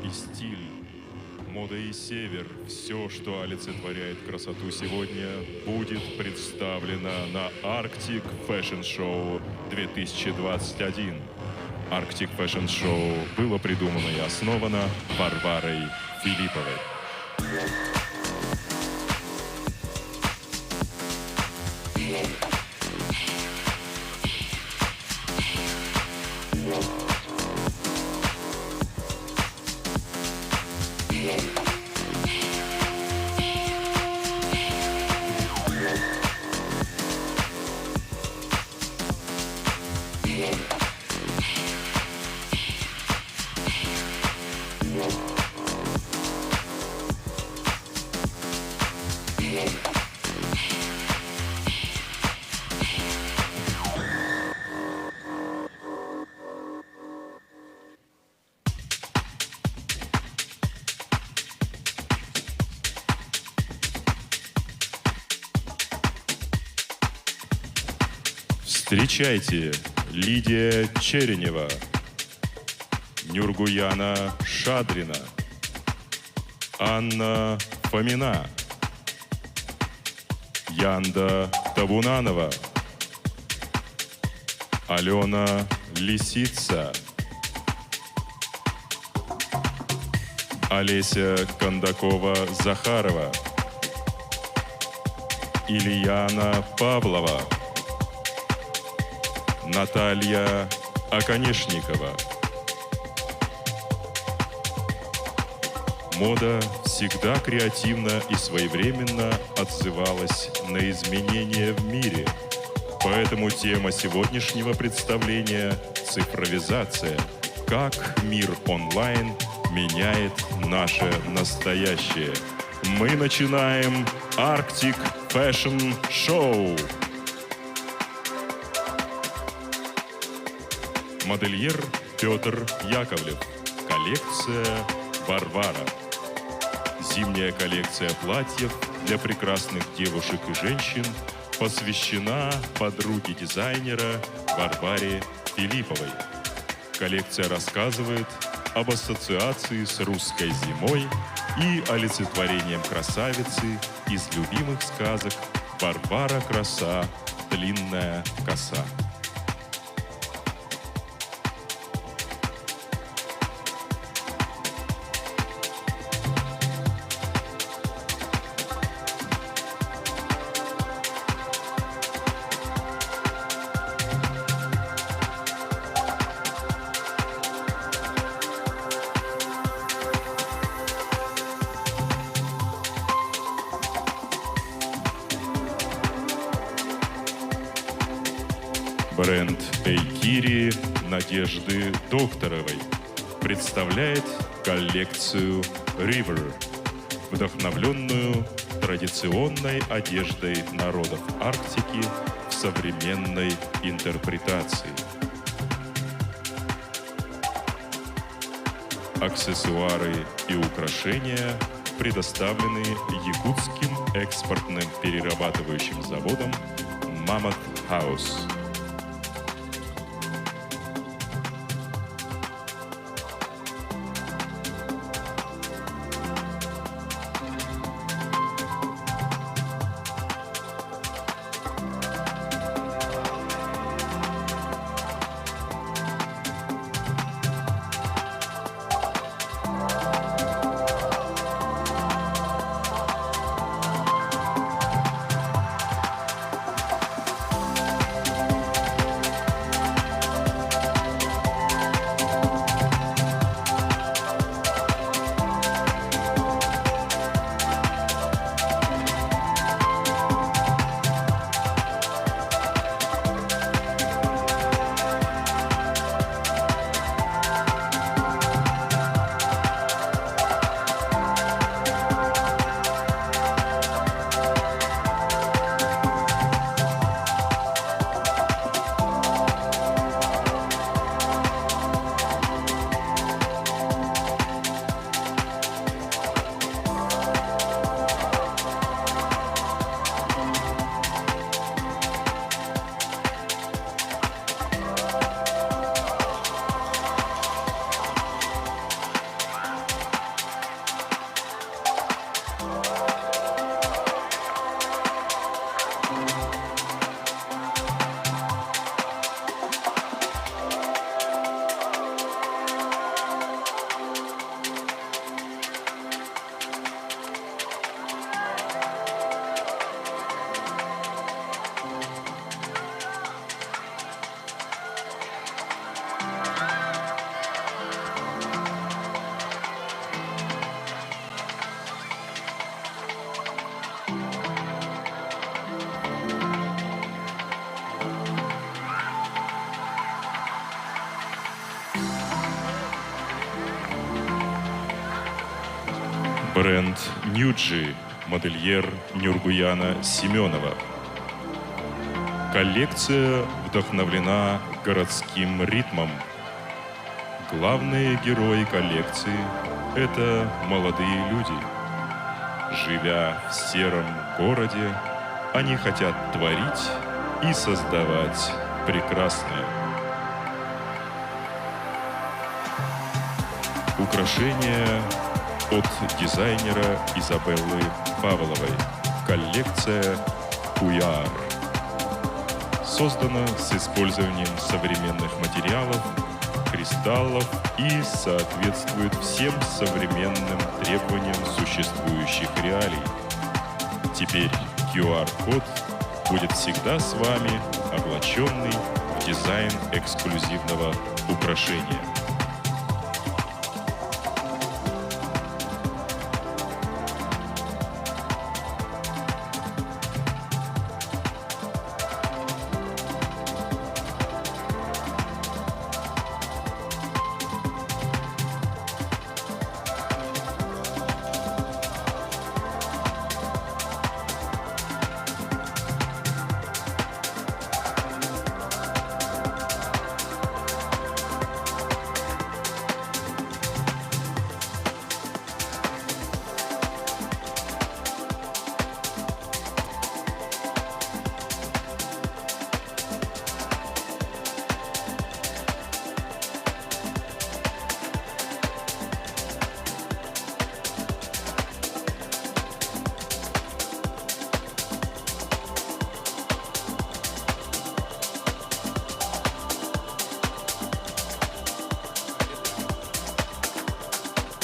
и стиль, мода и север, все, что олицетворяет красоту сегодня, будет представлено на Arctic Fashion Show 2021. Arctic Fashion Show было придумано и основано Варварой Филипповой. Встречайте, Лидия Черенева, Нюргуяна Шадрина, Анна Фомина, Янда Табунанова, Алена Лисица, Олеся Кондакова-Захарова, Ильяна Павлова, Наталья Оконешникова. Мода всегда креативно и своевременно отзывалась на изменения в мире. Поэтому тема сегодняшнего представления – цифровизация. Как мир онлайн меняет наше настоящее. Мы начинаем Arctic Fashion Show. Модельер Петр Яковлев. Коллекция «Варвара». Зимняя коллекция платьев для прекрасных девушек и женщин посвящена подруге дизайнера Варваре Филипповой. Коллекция рассказывает об ассоциации с русской зимой и олицетворением красавицы из любимых сказок «Варвара краса, длинная коса». Бренд Эйкири Надежды Докторовой представляет коллекцию River, вдохновленную традиционной одеждой народов Арктики в современной интерпретации. Аксессуары и украшения предоставлены якутским экспортным перерабатывающим заводом Mammoth House. Бренд Ньюджи, модельер Нюргуяна Семенова. Коллекция вдохновлена городским ритмом. Главные герои коллекции – это молодые люди. Живя в сером городе, они хотят творить и создавать прекрасное. Украшения от дизайнера Изабеллы Павловой. Коллекция Куяр. Создана с использованием современных материалов, кристаллов и соответствует всем современным требованиям существующих реалий. Теперь QR-код будет всегда с вами, облаченный в дизайн эксклюзивного украшения.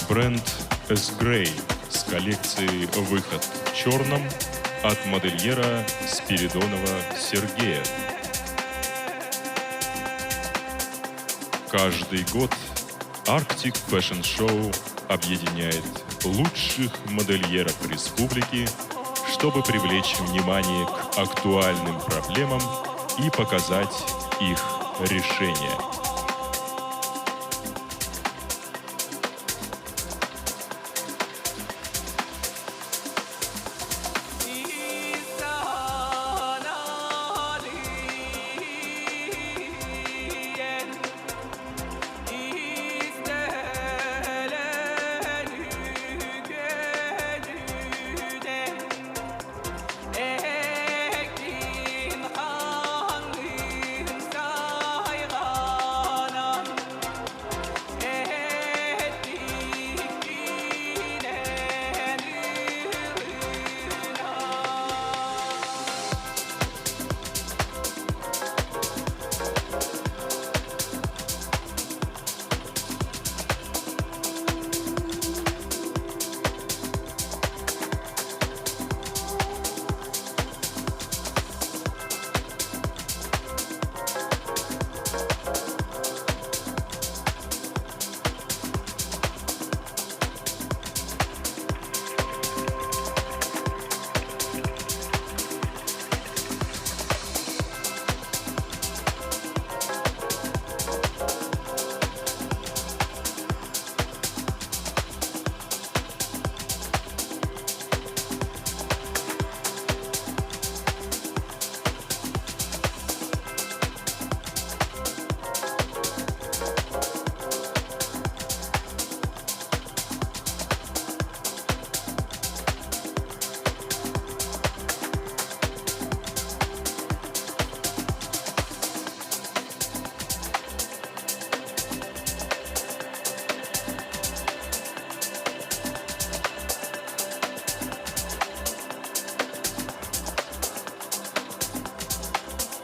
Бренд S-Grey с коллекцией «Выход в черном» от модельера Спиридонова Сергея. Каждый год Arctic Fashion Show объединяет лучших модельеров республики, чтобы привлечь внимание к актуальным проблемам и показать их решения.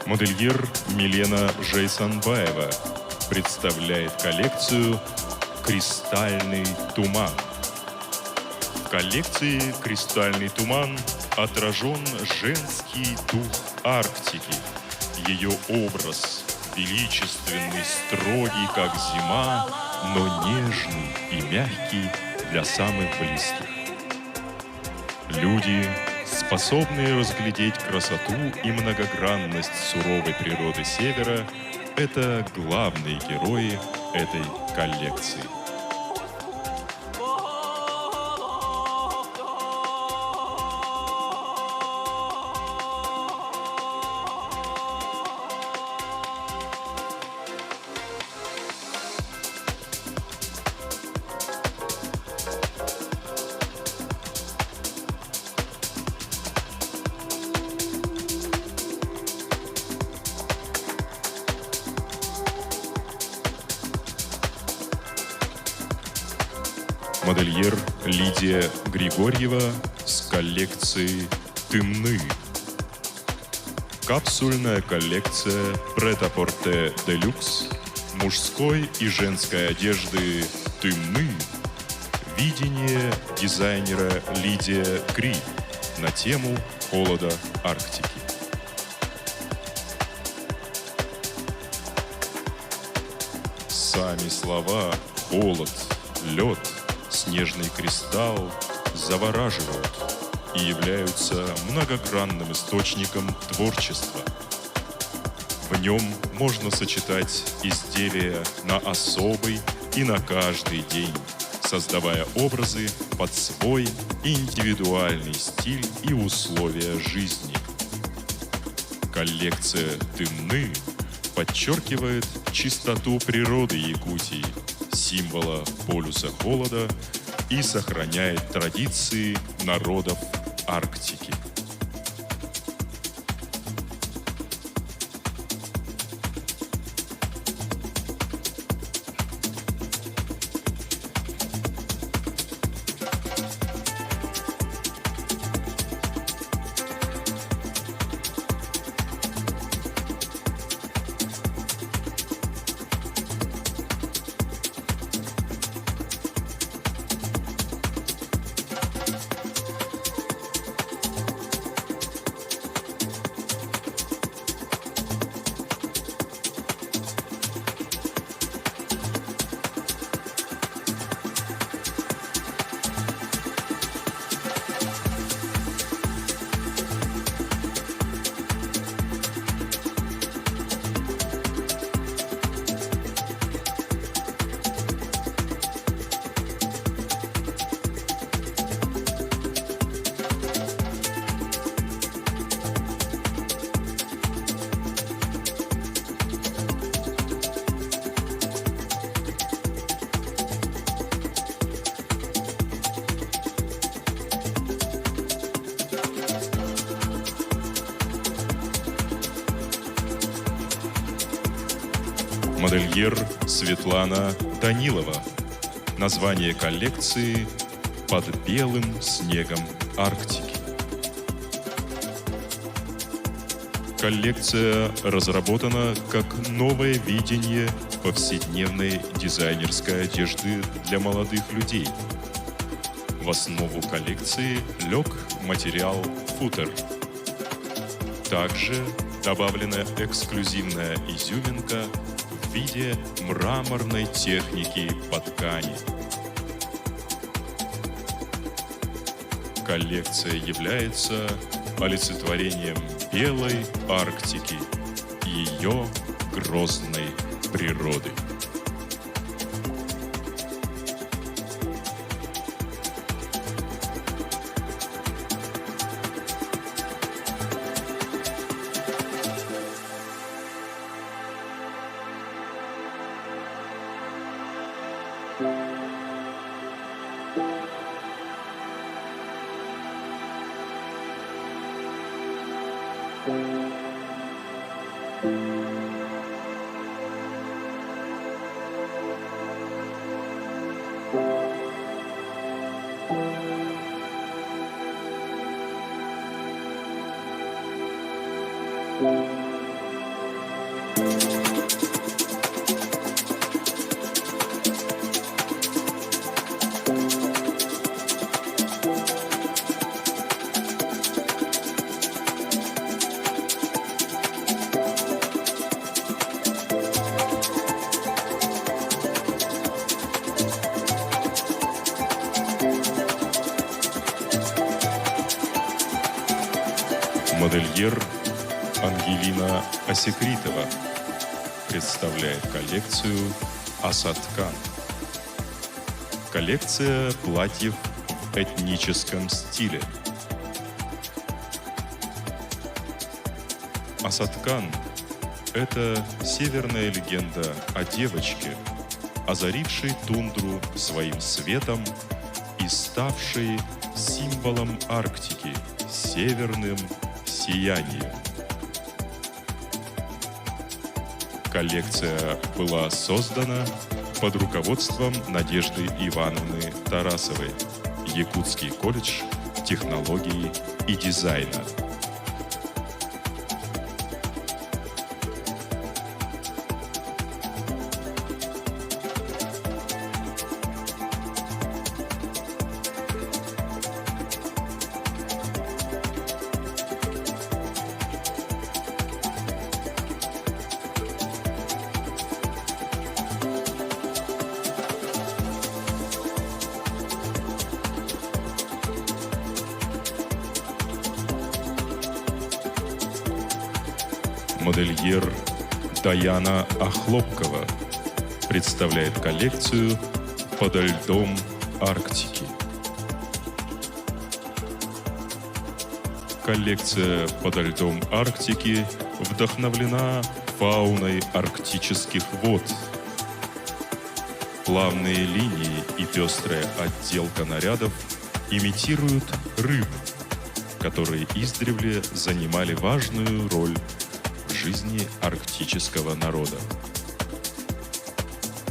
Модельер Милена Жейсанбаева представляет коллекцию «Кристальный туман». В коллекции «Кристальный туман» отражен женский дух Арктики. Ее образ величественный, строгий, как зима, но нежный и мягкий для самых близких. Люди, способные разглядеть красоту и многогранность суровой природы Севера, это главные герои этой коллекции. Модельер Лидия Григорьева с коллекцией «Тымны». Капсульная коллекция Pret-a-Porter Deluxe мужской и женской одежды «Тымны». Видение дизайнера Лидия Гри на тему холода Арктики. Сами слова «холод», «лед», «снежный кристалл» завораживают и являются многогранным источником творчества. В нем можно сочетать изделия на особый и на каждый день, создавая образы под свой индивидуальный стиль и условия жизни. Коллекция «Тымны» подчеркивает чистоту природы Якутии, символа полюса холода, и сохраняет традиции народов Арктики. Модельер Светлана Данилова. Название коллекции «Под белым снегом Арктики». Коллекция разработана как новое видение повседневной дизайнерской одежды для молодых людей. В основу коллекции лег материал футер. Также добавлена эксклюзивная изюминка в виде мраморной техники по ткани. Коллекция является олицетворением белой Арктики и ее грозной природы. Модельер Ангелина Осекритова представляет коллекцию «Асаткан». Коллекция платьев в этническом стиле. Асаткан – это северная легенда о девочке, озарившей тундру своим светом и ставшей символом Арктики, северным сиянием. Коллекция была создана под руководством Надежды Ивановны Тарасовой, Якутский колледж технологии и дизайна. Модельер Даяна Охлопкова представляет коллекцию «Подо льдом Арктики». Коллекция «Подо льдом Арктики» вдохновлена фауной арктических вод. Плавные линии и пестрая отделка нарядов имитируют рыб, которые издревле занимали важную роль в жизни арктического народа.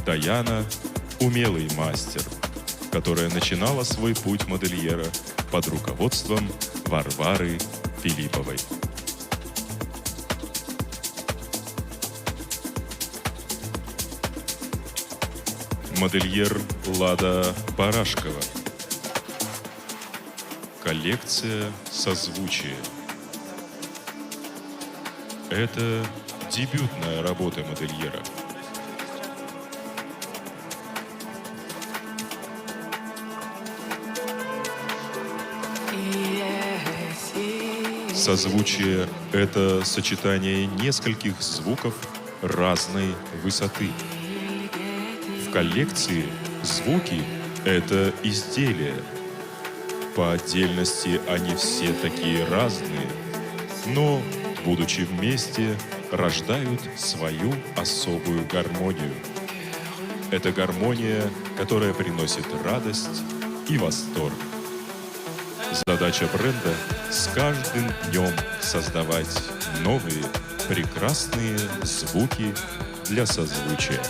Даяна – умелый мастер, которая начинала свой путь модельера под руководством Варвары Филипповой. Модельер Лада Барашкова. Коллекция «Созвучие». Это дебютная работа модельера. Созвучие — это сочетание нескольких звуков разной высоты. В коллекции звуки — это изделия. По отдельности они все такие разные, но, будучи вместе, рождают свою особую гармонию. Это гармония, которая приносит радость и восторг. Задача бренда — с каждым днем создавать новые, прекрасные звуки для созвучия.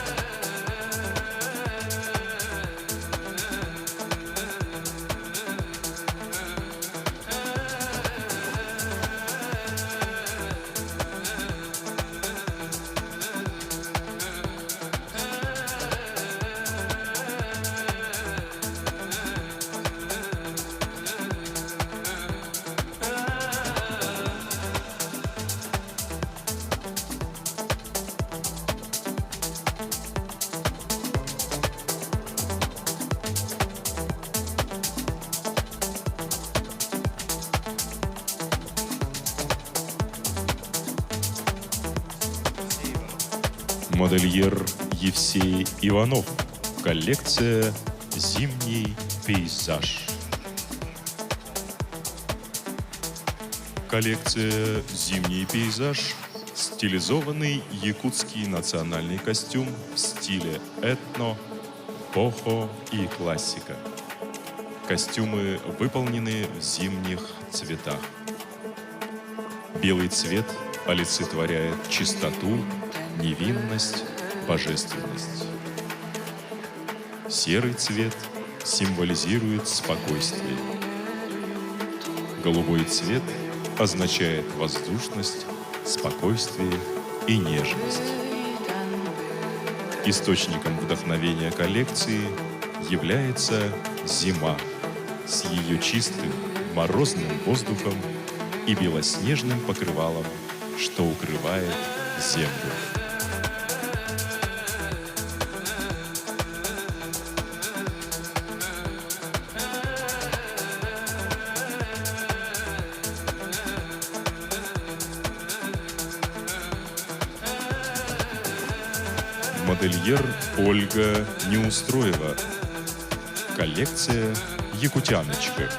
Модельер Евсей Иванов. Коллекция «Зимний пейзаж». Коллекция «Зимний пейзаж» — стилизованный якутский национальный костюм в стиле этно, бохо и классика. Костюмы выполнены в зимних цветах. Белый цвет олицетворяет чистоту, невинность, божественность. Серый цвет символизирует спокойствие. Голубой цвет означает воздушность, спокойствие и нежность. Источником вдохновения коллекции является зима с ее чистым морозным воздухом и белоснежным покрывалом, что укрывает землю. Модельер Ольга Неустроева. Коллекция «Якутяночка».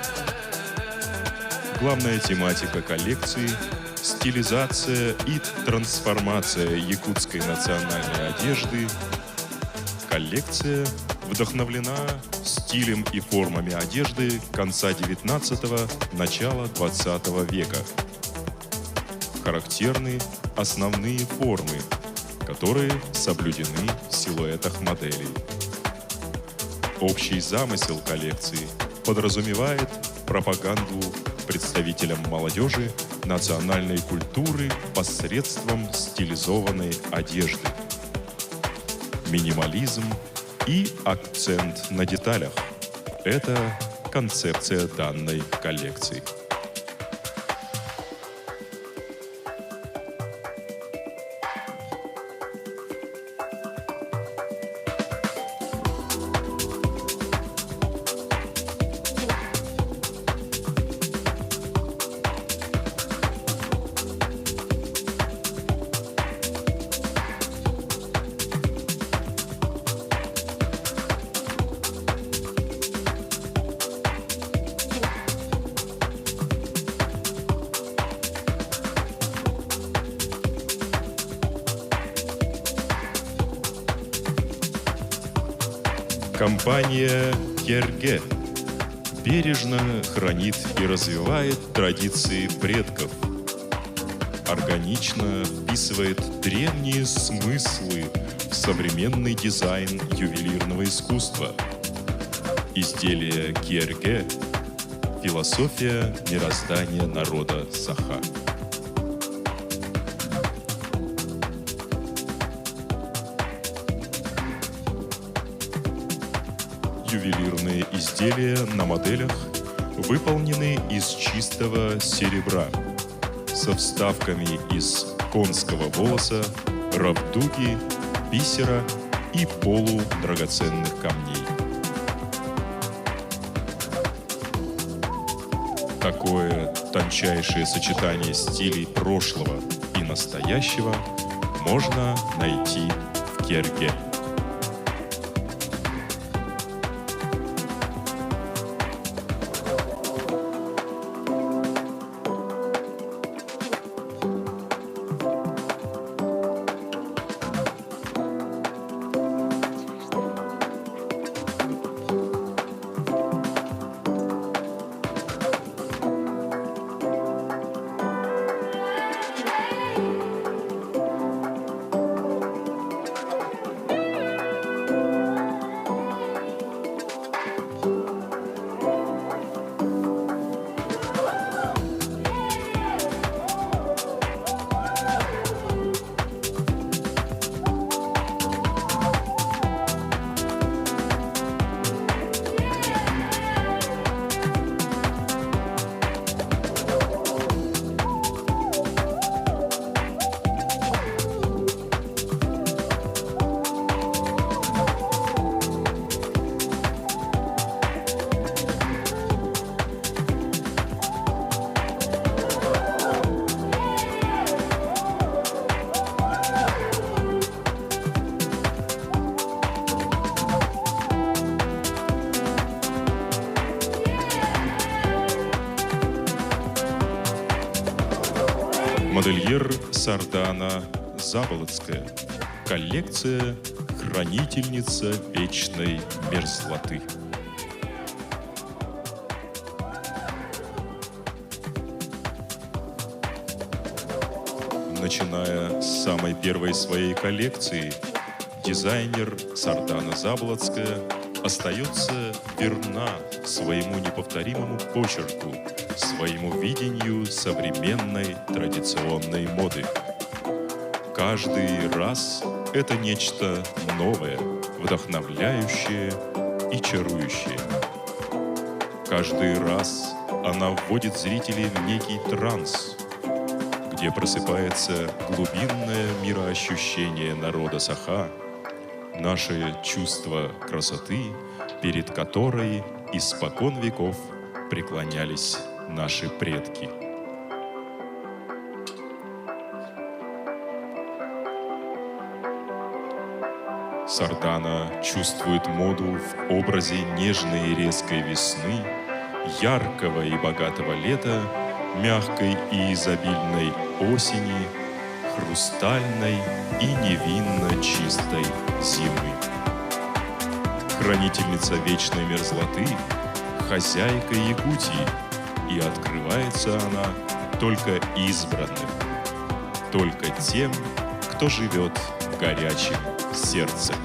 Главная тематика коллекции — стилизация и трансформация якутской национальной одежды. Коллекция вдохновлена стилем и формами одежды конца XIX – начала XX века. Характерны основные формы, которые соблюдены в силуэтах моделей. Общий замысел коллекции подразумевает пропаганду представителям молодежи национальной культуры посредством стилизованной одежды, минимализм и акцент на деталях. Это концепция данной коллекции. Компания Кьерге бережно хранит и развивает традиции предков, органично вписывает древние смыслы в современный дизайн ювелирного искусства. Изделия Кьерге – философия мироздания народа Саха. Ювелирные изделия на моделях выполнены из чистого серебра со вставками из конского волоса, рабдуги, бисера и полудрагоценных камней. Такое тончайшее сочетание стилей прошлого и настоящего можно найти в Кьерге. Модельер Сардана Заболоцкая. Коллекция «Хранительница вечной мерзлоты». Начиная с самой первой своей коллекции, дизайнер Сардана Заболоцкая остается верна своему неповторимому почерку, своему видению современной традиционной моды. Каждый раз это нечто новое, вдохновляющее и чарующее. Каждый раз она вводит зрителей в некий транс, где просыпается глубинное мироощущение народа Саха, наше чувство красоты, перед которой испокон веков преклонялись наши предки. Сардана чувствует моду в образе нежной и резкой весны, яркого и богатого лета, мягкой и изобильной осени, хрустальной и невинно чистой зимы. Хранительница вечной мерзлоты, хозяйка Якутии, и открывается она только избранным, только тем, кто живет горячим сердцем.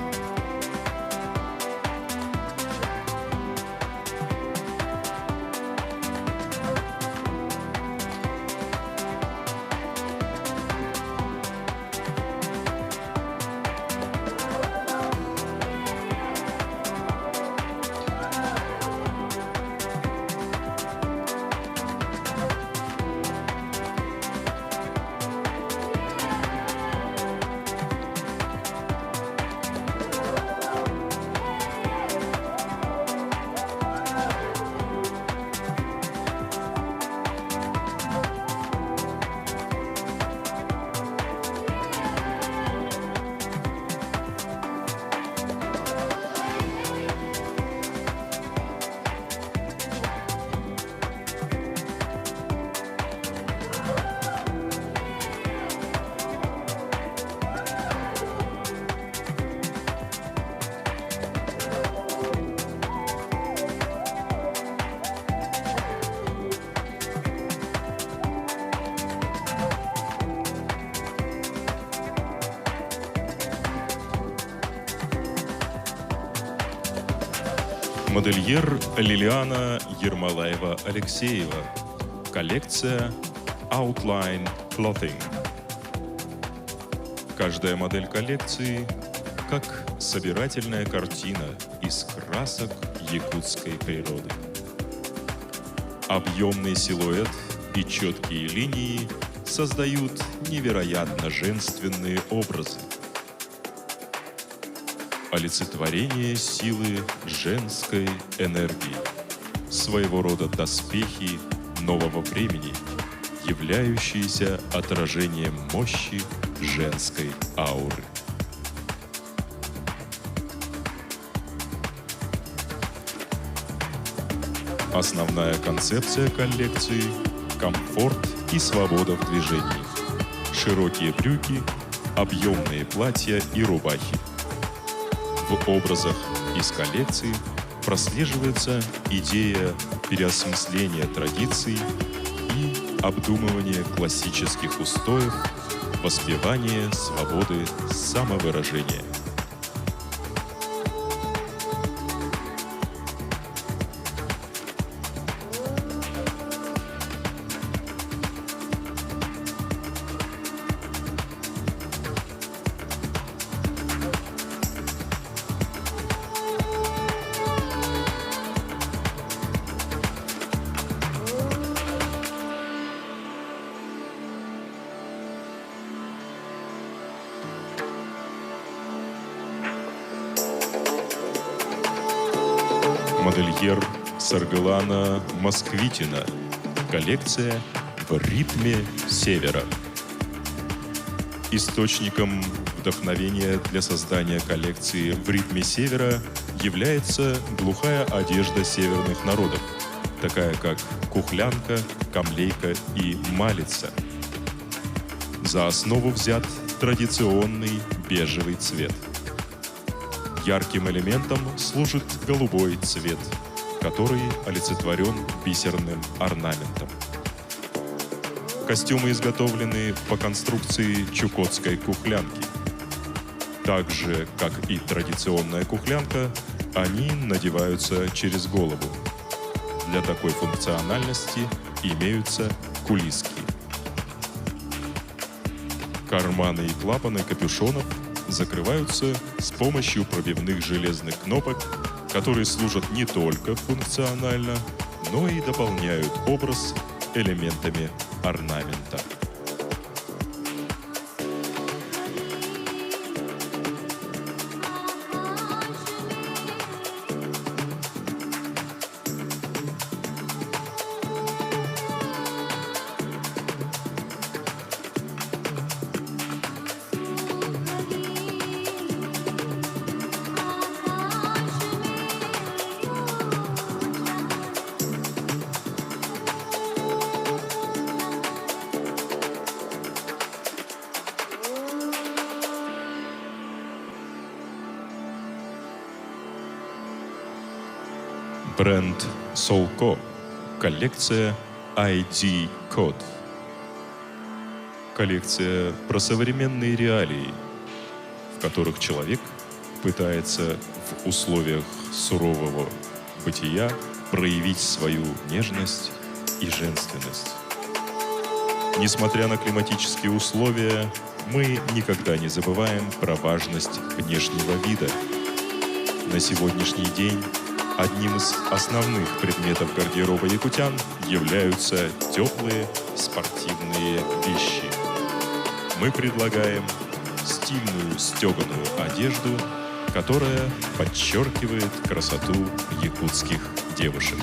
Модельер Лилиана Ермолаева-Алексеева. Коллекция Outline Clothing. Каждая модель коллекции как собирательная картина из красок якутской природы. Объемный силуэт и четкие линии создают невероятно женственные образы. Олицетворение силы женской энергии, своего рода доспехи нового времени, являющиеся отражением мощи женской ауры. Основная концепция коллекции – комфорт и свобода в движении. Широкие брюки, объемные платья и рубахи. В образах из коллекции прослеживается идея переосмысления традиций и обдумывания классических устоев, воспевания свободы самовыражения. Модельер Саргалана Москвитина. Коллекция в ритме севера. Источником вдохновения для создания коллекции в ритме севера является глухая одежда северных народов, такая как кухлянка, камлейка и малица. За основу взят традиционный бежевый цвет. Ярким элементом служит голубой цвет, который олицетворен бисерным орнаментом. Костюмы изготовлены по конструкции чукотской кухлянки. Так же, как и традиционная кухлянка, они надеваются через голову. Для такой функциональности имеются кулиски. Карманы и клапаны капюшонов закрываются с помощью пробивных железных кнопок, которые служат не только функционально, но и дополняют образ элементами орнамента. Бренд Солко. Коллекция ID Code. Коллекция про современные реалии. которых человек пытается в условиях сурового бытия проявить свою нежность и женственность. Несмотря на климатические условия, мы никогда не забываем про важность внешнего вида. На сегодняшний день одним из основных предметов гардероба якутян являются теплые спортивные вещи. Мы предлагаем стильную стеганую одежду, которая подчеркивает красоту якутских девушек.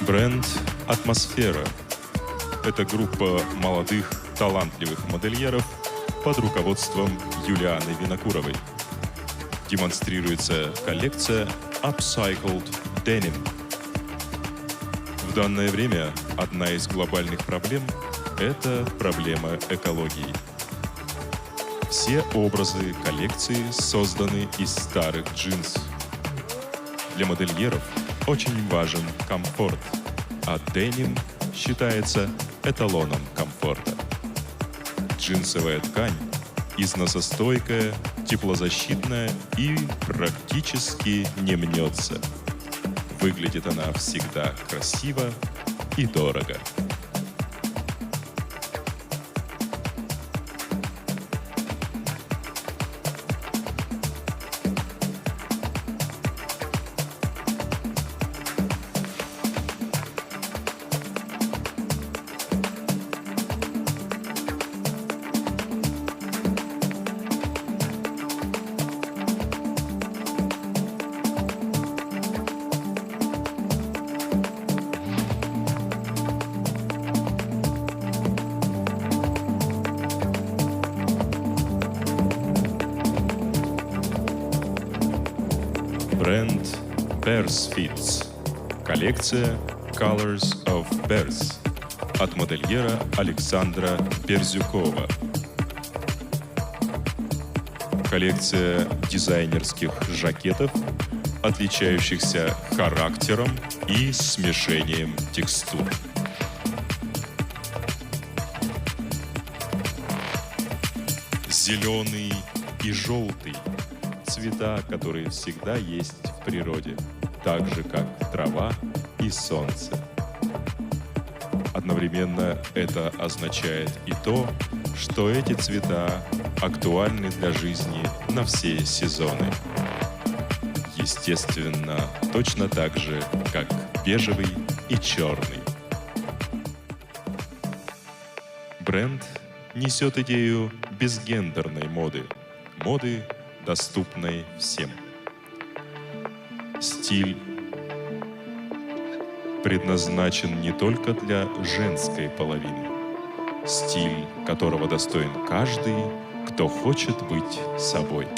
Бренд «Атмосфера» — это группа молодых, талантливых модельеров под руководством Юлианы Винокуровой. Демонстрируется коллекция Upcycled Denim. В данное время одна из глобальных проблем — это проблема экологии. Все образы коллекции созданы из старых джинс. Для модельеров очень важен комфорт, а деним считается эталоном комфорта. Джинсовая ткань износостойкая, теплозащитная и практически не мнется. Выглядит она всегда красиво и дорого. Бренд Bears Fits. Коллекция Colors of Bears от модельера Александра Берзюкова. Коллекция дизайнерских жакетов, отличающихся характером и смешением текстур. Зеленый и желтый — цвета, которые всегда есть в природе, так же, как трава и солнце. Одновременно это означает и то, что эти цвета актуальны для жизни на все сезоны. Естественно, точно так же, как бежевый и черный. Бренд несет идею безгендерной моды, моды, доступной всем. Стиль предназначен не только для женской половины. Стиль, которого достоин каждый, кто хочет быть собой.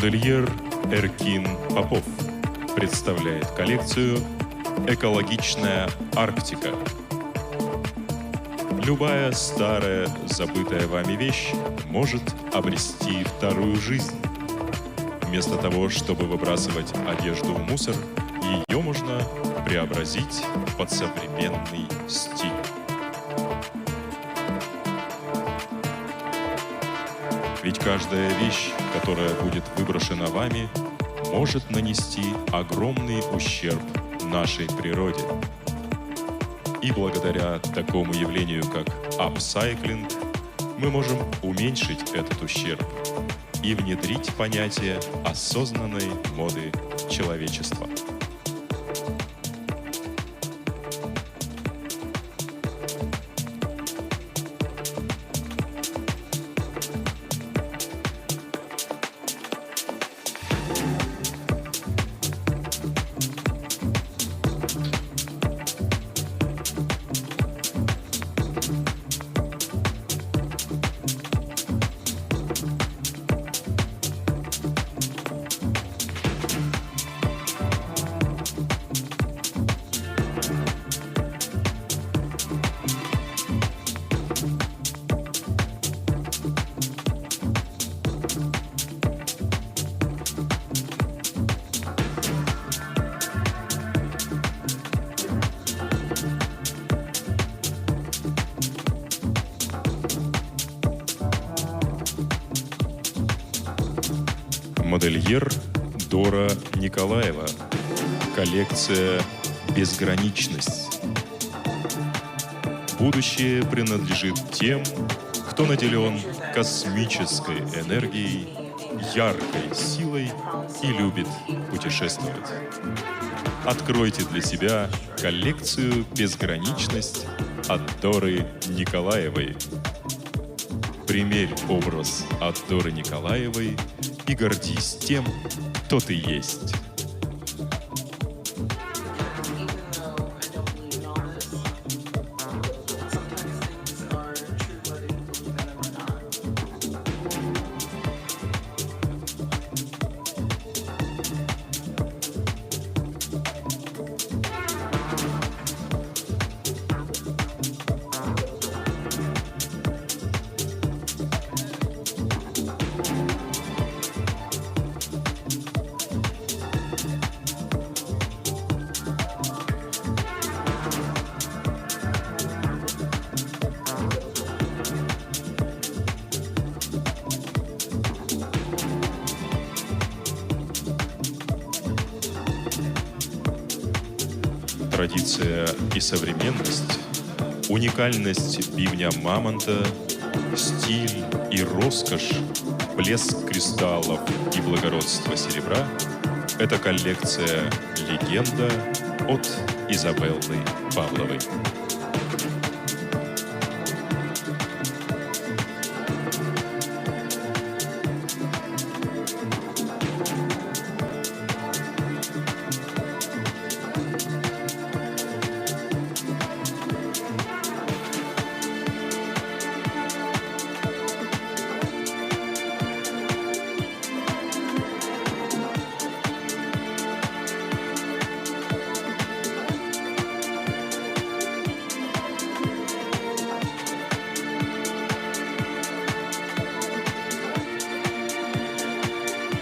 Модельер Эркин Попов представляет коллекцию «Экологичная Арктика». Любая старая, забытая вами вещь может обрести вторую жизнь. Вместо того, чтобы выбрасывать одежду в мусор, ее можно преобразить под современный стиль. Ведь каждая вещь, которая будет выброшена вами, может нанести огромный ущерб нашей природе. И благодаря такому явлению, как апсайклинг, мы можем уменьшить этот ущерб и внедрить понятие осознанной моды человечества. Модельер Дора Николаева. Коллекция «Безграничность». Будущее принадлежит тем, кто наделен космической энергией, яркой силой и любит путешествовать. Откройте для себя коллекцию «Безграничность» от Доры Николаевой. Примерь образ от Доры Николаевой и гордись тем, кто ты есть. Традиция и современность, уникальность бивня мамонта, стиль и роскошь, блеск кристаллов и благородство серебра — это коллекция «Легенда» от Изабеллы Павловой.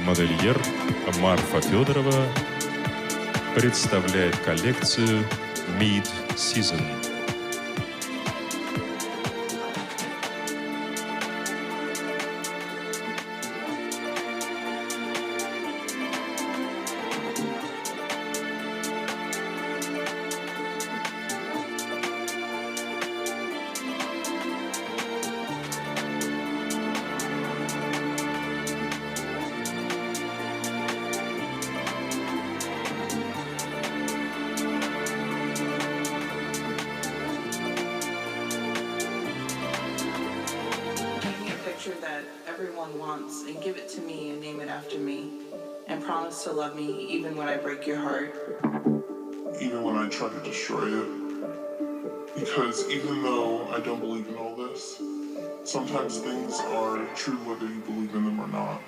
Модельер Марфа Федорова представляет коллекцию Mid Season. That everyone wants and give it to me and name it after me and promise to love me even when I break your heart. Even when I try to destroy it. Because even though I don't believe in all this, sometimes things are true whether you believe in them or not.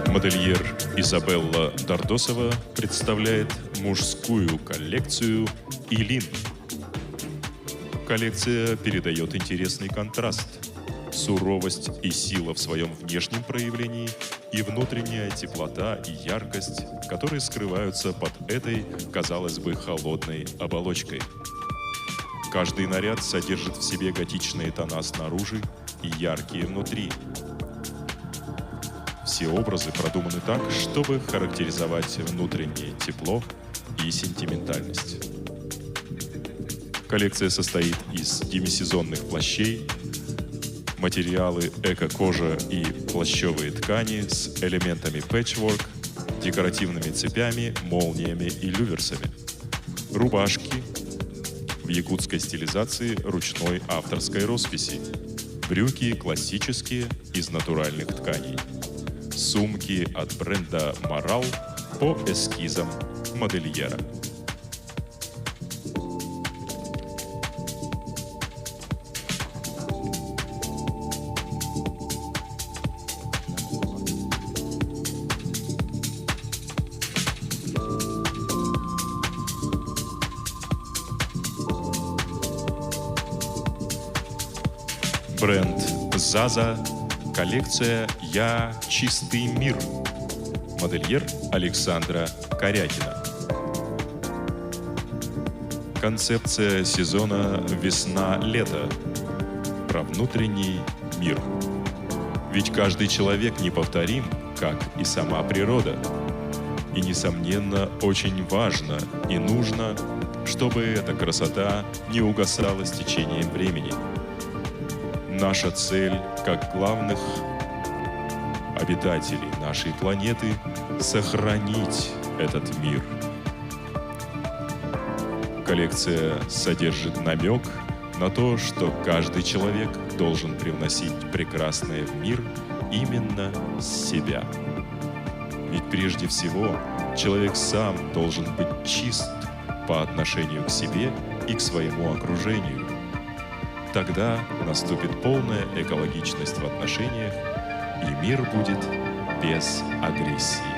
Модельер Изабелла Дардосова представляет мужскую коллекцию «Илин». Коллекция передает интересный контраст, суровость и сила в своем внешнем проявлении и внутренняя теплота и яркость, которые скрываются под этой, казалось бы, холодной оболочкой. Каждый наряд содержит в себе готичные тона снаружи и яркие внутри. Все образы продуманы так, чтобы характеризовать внутреннее тепло и сентиментальность. Коллекция состоит из демисезонных плащей, материалы эко-кожа и плащевые ткани с элементами пэтчворк, декоративными цепями, молниями и люверсами, рубашки в якутской стилизации ручной авторской росписи, брюки классические из натуральных тканей, сумки от бренда Moral по эскизам модельера. Бренд Zaza. Коллекция «Я чистый мир». Модельер Александра Корякина. Концепция сезона «Весна-лето». Про внутренний мир. Ведь каждый человек неповторим, как и сама природа. И, несомненно, очень важно и нужно, чтобы эта красота не угасала с течением времени. Наша цель, как главных обитателей нашей планеты, сохранить этот мир. Коллекция содержит намек на то, что каждый человек должен привносить прекрасное в мир именно с себя. Ведь прежде всего человек сам должен быть чист по отношению к себе и к своему окружению. Тогда наступит полная экологичность в отношениях, и мир будет без агрессии.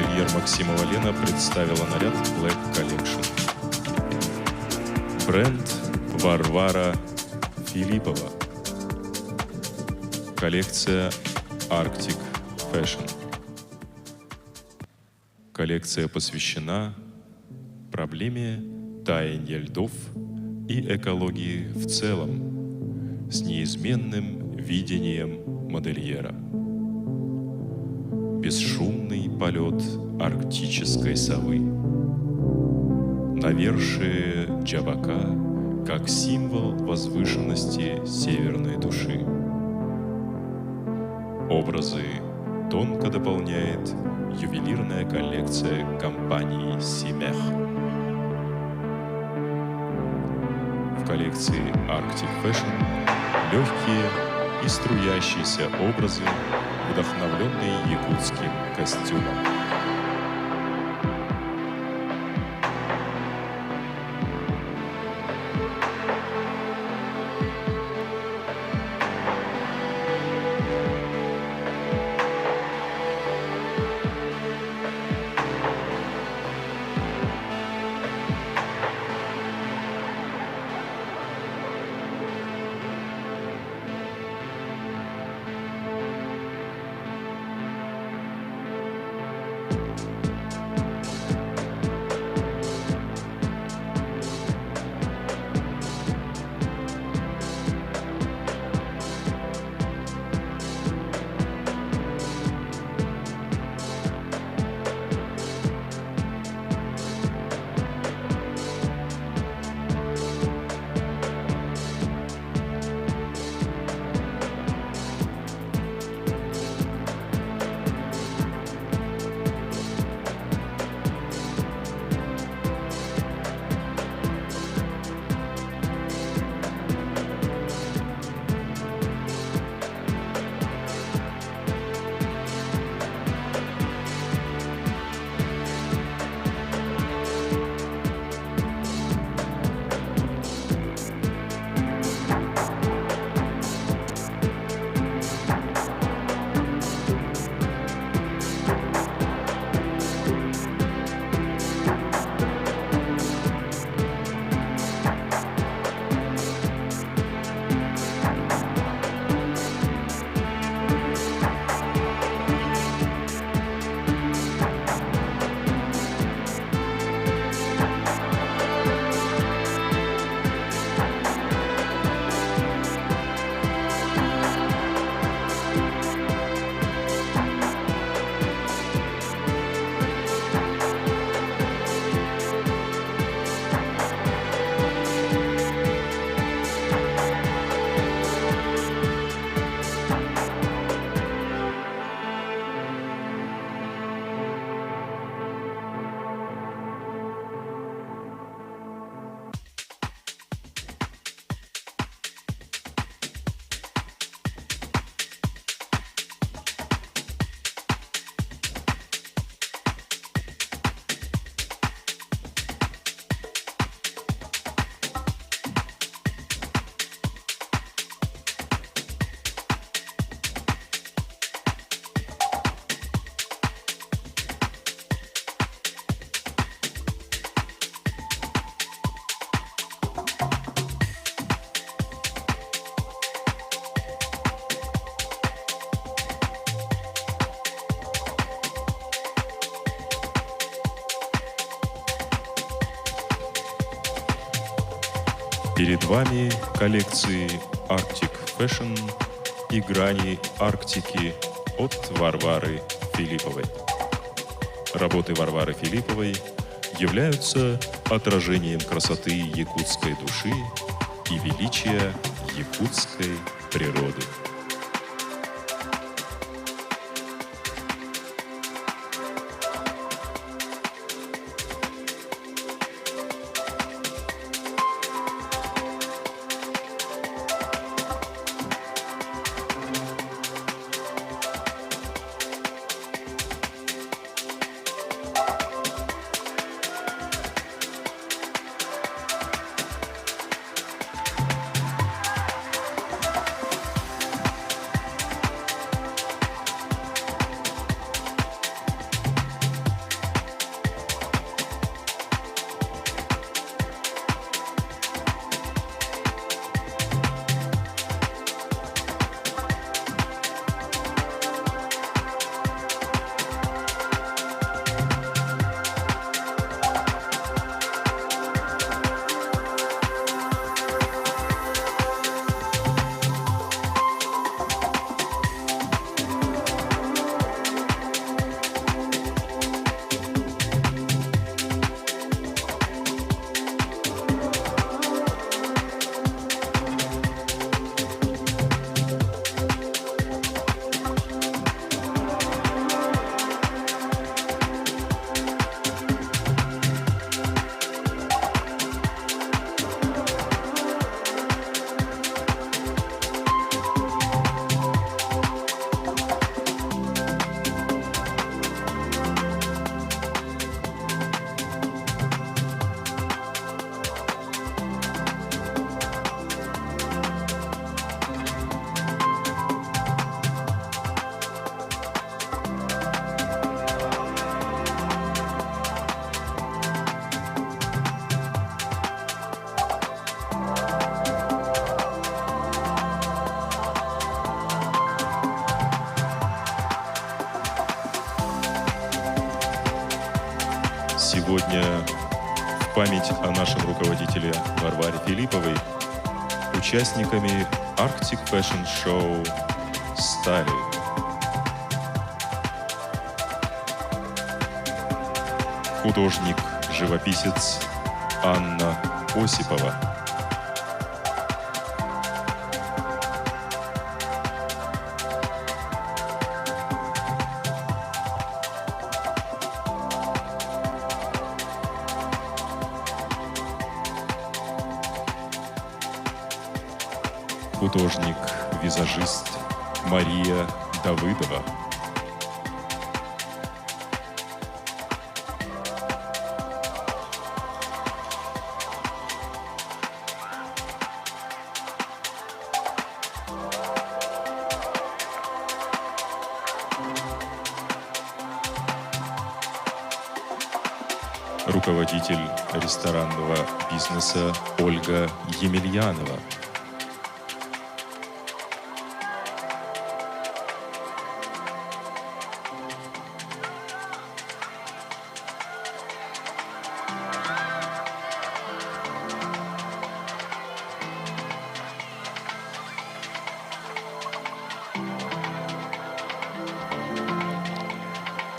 модельер Максимова Лена представила наряд Black Collection. Бренд Варвара Филиппова. Коллекция Arctic Fashion. Коллекция посвящена проблеме таяния льдов и экологии в целом с неизменным видением модельера. Бесшумный полет арктической совы. Навершие Джабака как символ возвышенности северной души. Образы тонко дополняет ювелирная коллекция компании Симех. В коллекции Arctic Fashion легкие и струящиеся образы, вдохновленные якутским костюмом. Перед вами коллекции Arctic Fashion и грани Арктики от Варвары Филипповой. Работы Варвары Филипповой являются отражением красоты якутской души и величия якутской природы. сегодня в память о нашем руководителе Варваре Филипповой участниками Arctic Fashion Show стали художник-живописец Анна Осипова, художник-визажист Мария Давыдова, руководитель ресторанного бизнеса Ольга Емельянова,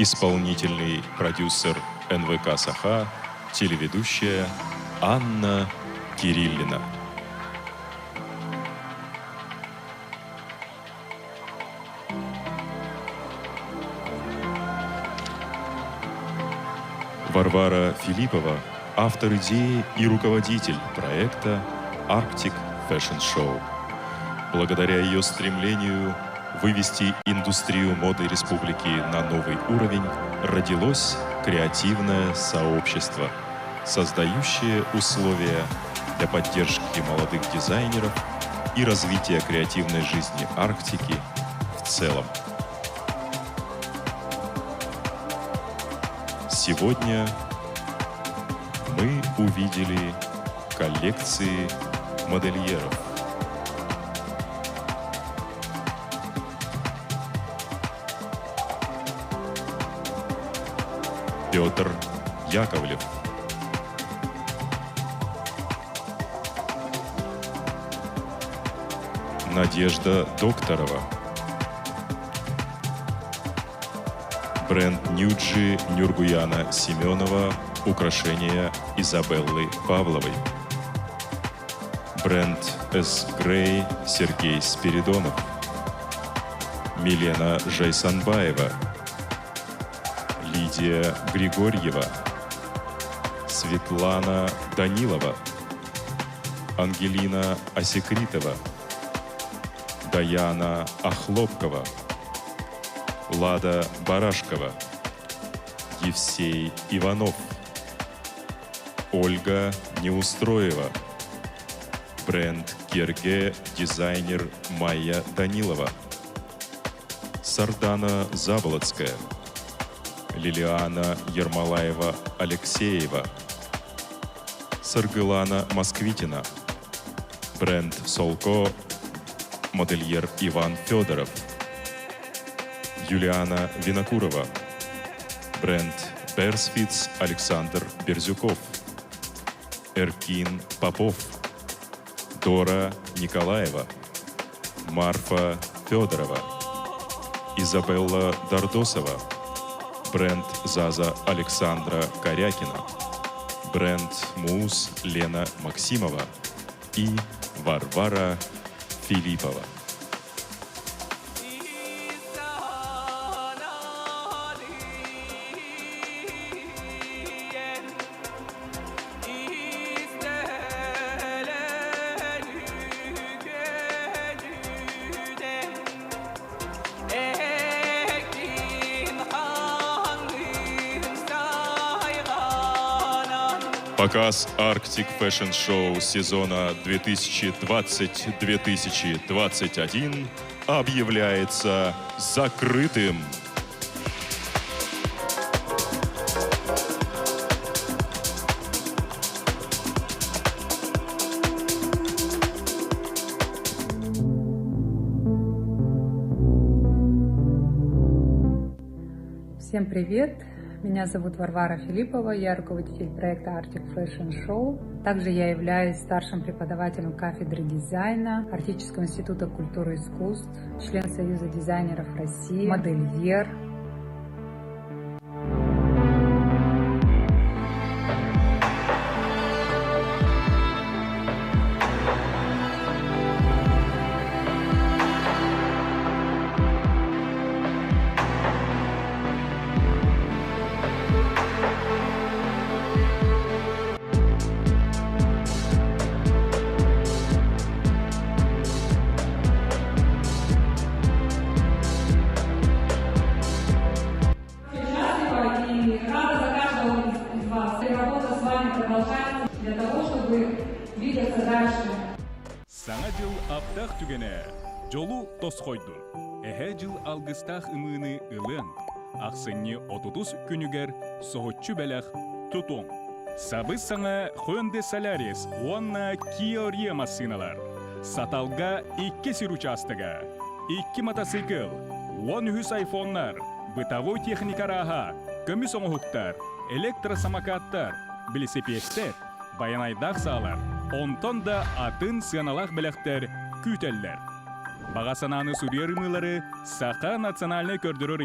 исполнительный продюсер НВК «Саха», телеведущая Анна Кириллина. Варвара Филиппова – автор идеи и руководитель проекта Arctic Fashion Show. Благодаря ее стремлению вывести индустрию моды республики на новый уровень, родилось креативное сообщество, создающее условия для поддержки молодых дизайнеров и развития креативной жизни Арктики в целом. Сегодня мы увидели коллекции модельеров. Петр Яковлев, Надежда Докторова, бренд Ньюджи Нюргуяна Семенова, украшения Изабеллы Павловой, бренд S. Грей Сергей Спиридонов, Милена Жайсанбаева, Лидия Григорьева, Светлана Данилова, Ангелина Осекритова, Даяна Охлопкова, Лада Барашкова, Евсей Иванов, Ольга Неустроева, бренд Керге дизайнер Майя Данилова, Сардана Заболоцкая, Лилиана Ермолаева-Алексеева, Саргылана Москвитина, бренд Солко, модельер Иван Федоров, Юлиана Винокурова, бренд Берсфитс Александр Берзюков, Эркин Попов, Дора Николаева, Марфа Федорова, Изабелла Дордосова, бренд Заза Александра Корякина, бренд Муз Лена Максимова и Варвара Филиппова. Показ Arctic Fashion Show сезона 2020-2021 объявляется закрытым. Всем привет! Меня зовут Варвара Филиппова, я руководитель проекта Arctic Fashion Show. Также я являюсь старшим преподавателем кафедры дизайна Арктического института культуры и искусств, член Союза дизайнеров России, модельер. И рада за каждого из вас. И работа с вами продолжается для того, чтобы двигаться дальше. Саңа жыл аптақ түгене, жолу тосқойдун. Эхе жыл алгыстақ ымыны ылын. Ақсынны 30 күнігер соғытчу бәләқ тұтун. Сабы саңа Hyundai Solaris, Уанна Kia Rio машиналар. Саталга 2 сир участыга, 2 мотоцикл, 13 айфоннар, бытовой техника раға, көміс оңғықтар, электросамокаттар, велосипедтер, баянайдақ сағалар, онтон да атын сыналақ біләқтер күтеллер. Бағасананы сүрер ымылары Сақа национальный көрдірір